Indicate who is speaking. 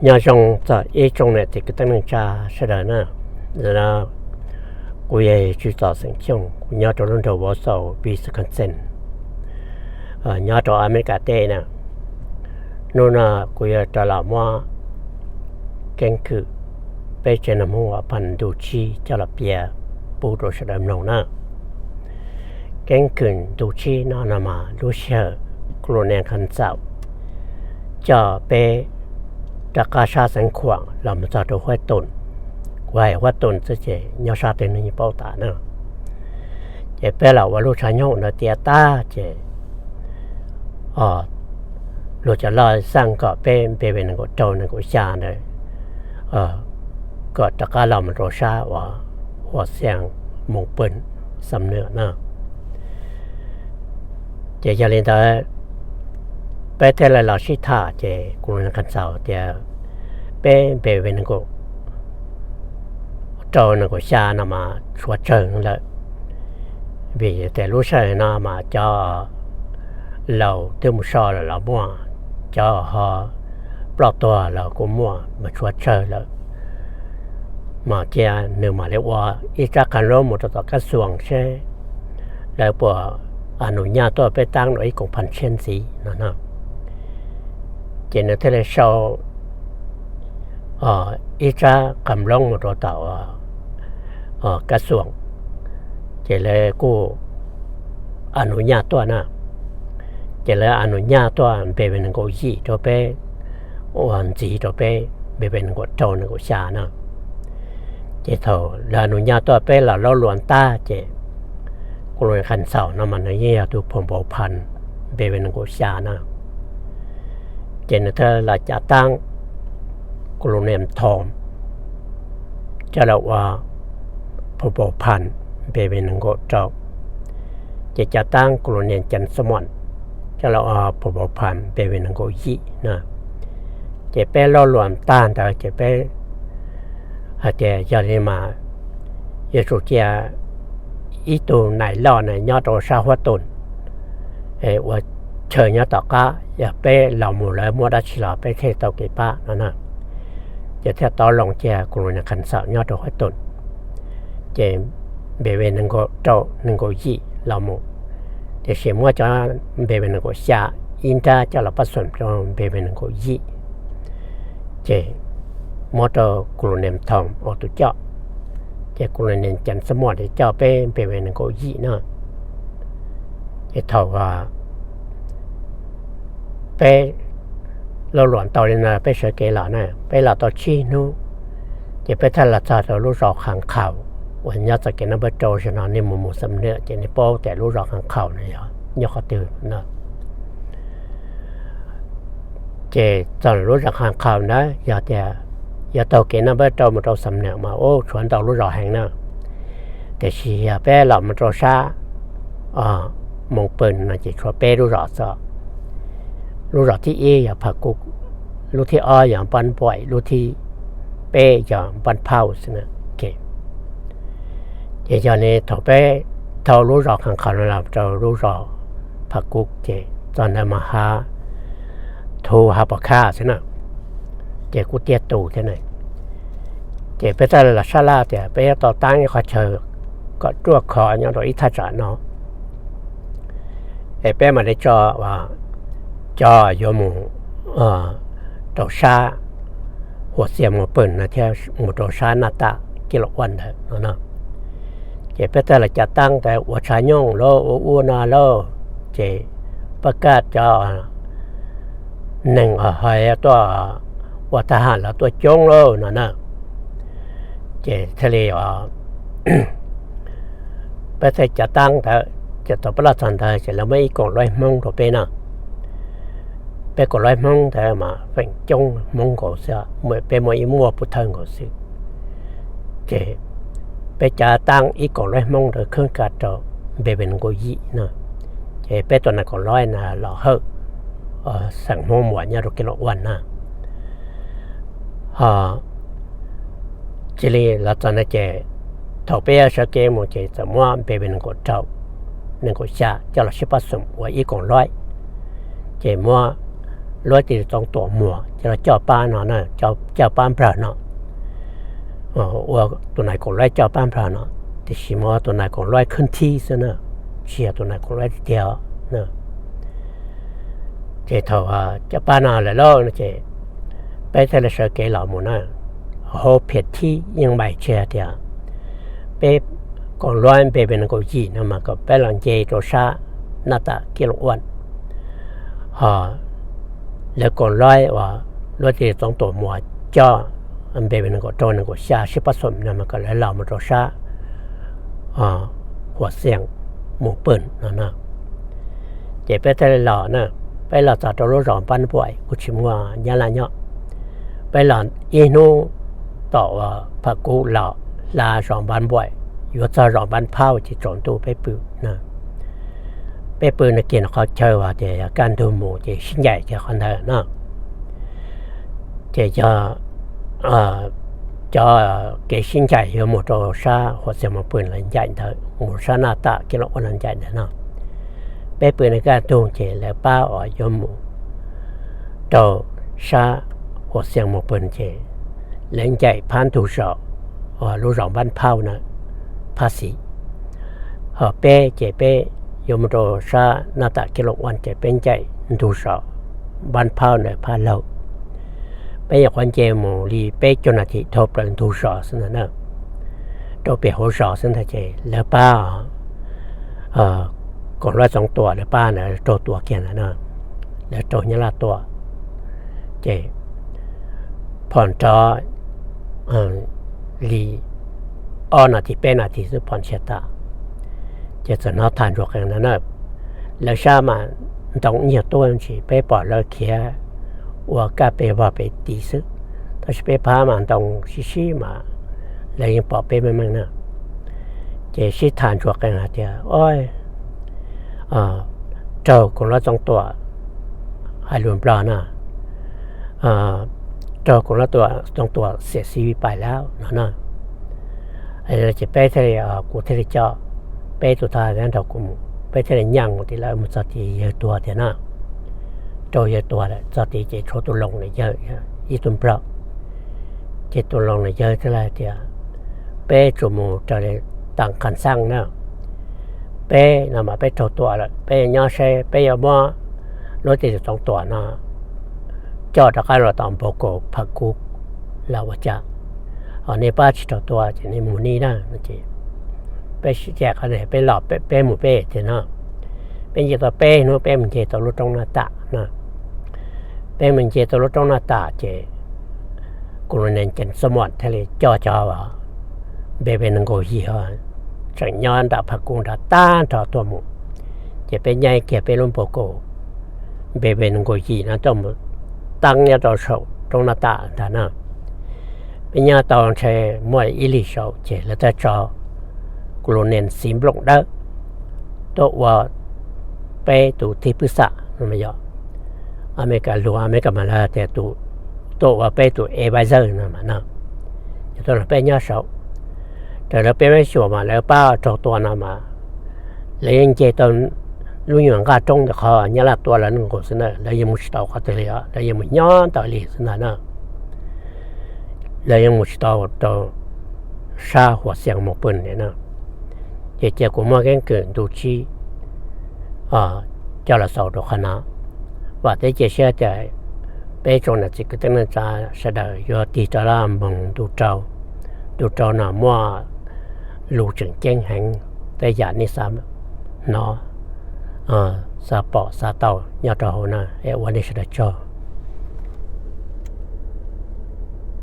Speaker 1: nhà trong tại ý trong này thì cái tăng cha sẽ là nè rồi là cô ấy chỉ tạo thành chung nhà trong lần đầu vào sau Wisconsin nhà trong America tây nè nó là cô ấy trả lại mua kiến thức bây giờ nó mua phần đồ chi cho là bia bù đồ sẽ làm nông nè kiến thức đồ chi nó là mà đồ sơ cô này khăn sạo cho béจากการชาสังขวางเรามาจากตัวหัวต้นหัวต้นจะเจยอชาเต็นนี่เป้าตาเนาะเจเป้เราว่าลูกชายโยนเตียตาเจลูกจะลอยสร้างก็เป็นก็โจนก็ชาเลยก็จากการเรามันโรชาว่าหัวเสียงมงเป็นสำเนือเนาะเจจะเรียนแต่ไปเท่าไรเราชิท่าเจกูนักขันสาวเดียเป็นก็โจนก็ชานะมาชัวเชิงเลยวิแต่รู้ใช่นะมาจะเราเติมชอเรามั่วจะหอปลอดตัวเราก็มั่วมาชัวเชิงเลยมาเจ้าหนึ่งมาเรียกว่าอีจากการร่วมมือต่อกระทรวงใช่แล้วพออนุญาตตัวไปตั้งหน่วยของพันเชนสีนะเจนเทเลชอีจากกำลังมือต่อกระทรวงเจเลยกูอนุญาตตัวนะเจเลยอนุญาตตัวเป็นกูยี่ตัวไปวันจีตัวไปเป็นกูโจนกูชานะเจเท่าแล้วอนุญาตตัวไปเราล้วนตาเจกูเลยขันเสานะมันเยี่ยตัวผมบอกพันเป็นกูชานะเจนเธอเราจะตั้งกลุ่มเนียมทอมจะเรียกว่าผมบอกพันเป็นกูเจ้าจะตั้งกลุ่มเนียมจันสมอนจะเรียกว่าผมบอกพันเป็นกูยี่นะจะเป็นเราล้วนตาแต่จะเป็นอาจจะเรียกมาเยสุเจียอีตัวไหนล่อไหนยอดตัวชาวตุนว่าเชิญยอดต่อก็อย่าไปเหล่าหมู่เลยมัวดัชลาไปเทตอกิปะนั่นนะจะเทตอลงเจ้ากลุ่มนักขันสาวยอดตัวตุนเจเบเวนึงก็โตนึงก็ยี่เหล่าหมู่แต่เสียมัวจะเบเวนึงก็ชาอินทาจะเราผสมจนเบเวนึงก็ยี่เจมอเตอร์กลุ่มเนมทองอตุเจาะเจ้ากลุ่มเนมจันสมอที่เจ้าเป็นนึงก็ยี่เนาะเจ้าเท่าว่าไปเราหลวนต่อเลยนะไปเสือเกล่านะไปหลาต่อชีนู้จะไปทะเลาะต่อรู้รอขังข่าววันนี้จะเกิดน้ำเบอร์โจชนะนี่มุมสำเนียงจะในโป้แต่รู้รอขังข่าวเนี่ยยกตื่นนะเจตอนรู้รอขังข่าวนะอย่าต่อเกิดน้ำเบอร์โจมันเราสำเนียงมาโอ้ชวนต่อรู้รอแห่งนะแต่ชีไปหลับมันเราช้ามองเปิลนะจะชัวเป้รู้รอซะรู้รอที่อย่างผักกุกรู้ที่อย่างปันป่อยรู้ที่เป้อย่างปันเผาสินะเก๋เดี๋ยวนี้ถ้าเป้ถ้ารู้รอขังขันเราจะรู้รอผักกุกเจตอนนั้นมาหาทูหาปลาค่าสินะเจกูเตี้ยตู่ที่ไหนเจไปแต่ละชาลาเจไปต่อตั้งเขาเชิญก็ตัวคออย่างเราอิทธิจารเนาะเป้มาได้จอว่าจอยมูต่อชาหัวเสียมหัวปืนนะที่หมู่ต่อชาหน้าตากิโลวันเถอะนะเจเปแต่ละจะตั้งแต่หัวชายย่งโลอ้วนโลเจประกาศจอหนึ่งหอยตัววัฒหารแล้วตัวจงโลนะเจทะเลไปแต่จะตั้งแต่จะต่อประหลาดสันได้จะแล้วไม่ก่อนร้อยมงตัวเป็นไปก่อนร้อยมงแต่มาเป็นจงมงก็เสียเมื่อเป็นมวยมัวพุทธังก็สิเจไปจะตั้งอีกก่อนร้อยมงแต่เครื่องกัดต่อเป็นก็ยี่นะเจไปตัวนั้นก่อนร้อยนะหล่อเฮสั่งมงหวานยาดกิโลวันนะเจลีลัตนาเจถ้าไปสเกมเจจะมั่วเป็นก็เจ้านึงก็ชาจะเราชิปัสสมว่าอีกก่อนร้อยเจมัว lối thì trong tổ mùa cho ba nó nè cho ba phở nó tụi này còn lối cho ba phở nó thì chỉ mà tụi này còn lối khẩn thi nữa chỉ tụi này còn lối theo nữa chỉ thầu cho ba nó là lo nó chỉ bây giờ là sợ cái lão mù nè họ phiệt thi nhưng bài chơi thì bây còn lối bây bên có gì nữa mà có bây lần chơi cho xa nát ta kia luônแล้วก่อนร้อยว่าร้อยที่ต้องตัวมัวจ้าอันเป็นหนึ่งก็โจนึงก็ชาชิผสมนั่นมันก็เลยเหล่ามันตัวชาหัวเสียงหมูปืนนะเจ็บไปแต่เหล่านะไปเหล่าจากตัวรถร้อนปั้นป่วยกุชิมัวยาลาเนาะไปเหล่าอีนูต่อว่าพักกูเหล่าลาร้อนปั้นป่วยอยู่จะร้อนปั้นเผาที่จนตัวไปปืนนะไปปืนในกินเขาเชื่อว่าจะการดูหมูจะชิ้นใหญ่จะคนเดียวนะจะเกี่ยชิ้นใหญ่อยู่หมดตัวซาหัวเสียงปืนหลังใหญ่เถอะหมูซาหน้าตากิโลหลังใหญ่นะไปปืนในการดูเจแล้วป้าอ๋อยหมูตัวซาหัวเสียงปืนเจหลังใหญ่พันธุสอรู้ร้องบ้านเผานะภาษีเป้เจเป้ยมโรชาหน้าตากิโลวันจะเป็นใจดูสอบ้านเผาในพาเราไปอยากวันเจมูรีไปจนนาทีทบเป็นดูสอสนั่นนะตัวเปียหัวสอสนั่นเจแล้วป้าก่อนร้อยสองตัวแล้วป้าเนี่ยตัวเกี่ยนนะแล้วตัวนี้ละตัวเจผ่อนจอรีนาทีเป็นนาทีสุผ่อนเชตาจะสนอทานรวกันนะแล้วชามาต้องเหยียดตัวมันไปปอดแล้วเขียว่าก็ไปว่าไปตีซึถ้าไปพามันต้องชี้มาแล้วยังปอดไปไม่มั่งนะจะชี้ทานรวกันนะเดียวโอ้ยเจ้าคนละ2ตัวให้รวมปลานะเจ้าคนละ2ตัวเสียชีวิตไปแล้วนะไอ้เราจะไปทะเลกูทะเลเจาะไปตัวท้ายนั้นเราคุมไปทะเลย่างหมดที่แล้วมันจะตีเยอะตัวเดียวนะตัวเยอะตัวเลยจะตีจะโชว์ตัวลงเลยเยอะยี่ตุ่มเปล่าจะตัวลงเลยเยอะเท่าไรเดียวไปจุ่มจะเลยต่างกันสร้างนะไปนำมาไปโชว์ตัวเลยไปย่อใช้ไปย่อมอรถติด2ตัวนะจอดตะการเราตามโปโกพักกุกลาวจ้าในป้าชิดตัวจะในหมู่นี้นะนั่นจีไปแจกอะไรไปหลอกไปหมู่เป้เจ้านะเป็นเจ้าตัวเป้นู้นเป้มันเจ้าตัวรถตรงหน้าตานะเป้มันเจ้าตัวรถตรงหน้าตาเจ้กุลเนนจันสมอนทะเลจ่อว่าเบเป็นนงโกฮีฮะจังย้อนดาพักกุงดาต้านต่อตัวหมู่จะเป็นใหญ่เกี่ยเป็นลุงโปโกเบเป็นนงโกฮีนะต้องตั้งเนี่ยต่อโฉตรงหน้าตาแต่นะเป็นยาตอนใช้มวยอิลิโชเจแล้วแต่จอกลูเนนซิมบล็อกได้ตัวว่าไปตัวที่พิษะนั่นไม่ยออเมริกาลัวอเมริกามาแล้วแต่ตัวว่าไปตัวเอไวเซอร์นั่นมานะตัวเราเป็นยาโชแต่เราเป็นไม่ชัวร์มาแล้วป้าจอกตัวนั่นมาแล้วยังเจตอนลุงหยางก็จงแต่เขาเนี่ยละตัวละนึงก็สนะแล้วยังมุชตาวเขาตัวเลยแล้วยังไม่ย้อนตัวเลยสนะนะแล้วยังมุชตาวตัวชาหัวเสียงหมกปืนเนี่ยนะเจ้ากูมาแก่เกินดูชีเจ้าละสาวดอกคณะว่าแต่เชื่อใจไปจนน่ะจิกตั้งนั้นจะเสด็จยอดตีจารามบังดูเจ้าหน้ามัวลูจึงเจ้งแหงแต่ยานิสามเนาะซาปอซาเต้ายาตาโหนะวันนี้เสด็จเจ้า